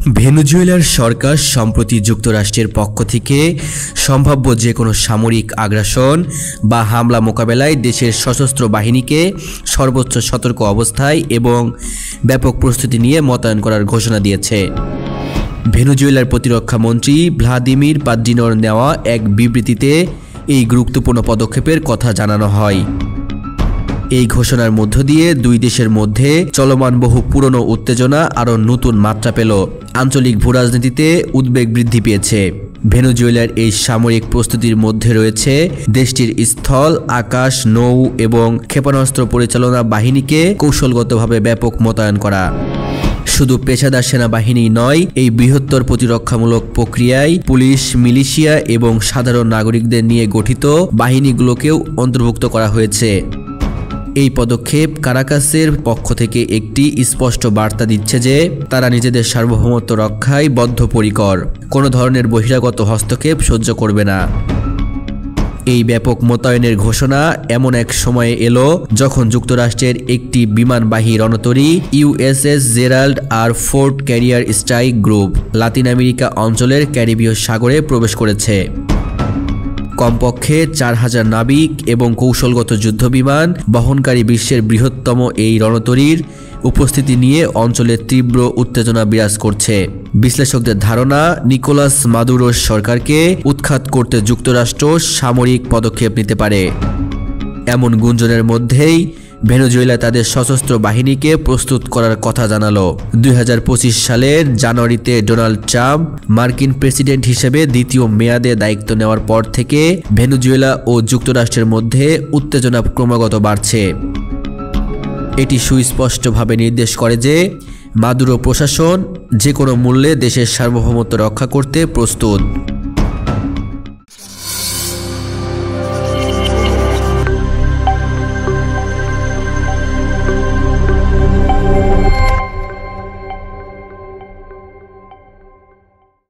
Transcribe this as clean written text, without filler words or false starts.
ভেনেজুয়েলার সরকার সম্প্রতি যুক্তরাষ্ট্রের পক্ষ থেকে সম্ভাব্য যে কোনো সামরিক আগ্রাসন বা হামলা মোকাবেলায় দেশের সশস্ত্র বাহিনীকে সর্বোচ্চ সতর্ক অবস্থায় এবং ব্যাপক প্রস্তুতি নিয়ে মোতায়েন করার ঘোষণা দিয়েছে। ভেনেজুয়েলার প্রতিরক্ষা মন্ত্রী ভ্লাদিমির পাদ্রিনোর নেওয়া এক বিবৃতিতে এই গুরুত্বপূর্ণ পদক্ষেপের কথা জানানো হয়। এই ঘোষণার মধ্য দিয়ে দুই দেশের মধ্যে চলমান বহু পুরনো উত্তেজনা আরও নতুন মাত্রা পেল। আঞ্চলিক ভূরাজনীতিতে উদ্বেগ বৃদ্ধি পেয়েছে। ভেনেজুয়েলার এই সামরিক প্রস্তুতির মধ্যে রয়েছে দেশটির স্থল, আকাশ, নৌ এবং ক্ষেপণাস্ত্র পরিচালনা বাহিনীকে কৌশলগতভাবে ব্যাপক মোতায়েন করা। শুধু পেশাদার সেনাবাহিনী নয়, এই বৃহত্তর প্রতিরক্ষামূলক প্রক্রিয়ায় পুলিশ, মিলিশিয়া এবং সাধারণ নাগরিকদের নিয়ে গঠিত বাহিনীগুলোকেও অন্তর্ভুক্ত করা হয়েছে। এই পদক্ষেপ কারাকাসের পক্ষ থেকে একটি স্পষ্ট বার্তা দিচ্ছে যে তারা নিজেদের সার্বভৌমত্ব রক্ষায় বদ্ধপরিকর, কোনো ধরনের বহিরাগত হস্তক্ষেপ সহ্য করবে না। এই ব্যাপক মোতায়েনের ঘোষণা এমন এক সময়ে এলো যখন যুক্তরাষ্ট্রের একটি বিমানবাহী রণতরী USS Gerald R Ford carrier strike group Latin America অঞ্চলের ক্যারিবীয় সাগরে প্রবেশ করেছে। কমপক্ষে 4000 নাবিক এবং কৌশলগত যুদ্ধবিমান বহনকারী বিশ্বের বৃহত্তম এই রণতরীর উপস্থিতি নিয়ে অঞ্চলে তীব্র উত্তেজনা বিরাজ করছে। বিশ্লেষকদের ধারণা, নিকোলাস মাদুরোর সরকারকে উৎখাত করতে যুক্তরাষ্ট্র সামরিক পদক্ষেপ নিতে পারে। এমন গুঞ্জনের মধ্যেই ভেনেজুয়েলা তাদের সশস্ত্র বাহিনীকে প্রস্তুত করার কথা জানালো। 2025 সালের জানুয়ারিতে ডোনাল্ড ট্রাম্প মার্কিন প্রেসিডেন্ট হিসেবে দ্বিতীয় মেয়াদে দায়িত্ব নেওয়ার পর থেকে ভেনেজুয়েলা ও যুক্তরাষ্ট্রের মধ্যে উত্তেজনা ক্রমাগত বাড়ছে। এটি সুস্পষ্টভাবে নির্দেশ করে যে মাদুরো প্রশাসন যে কোনো মূল্যে দেশের সার্বভৌমত্ব রক্ষা করতে প্রস্তুত।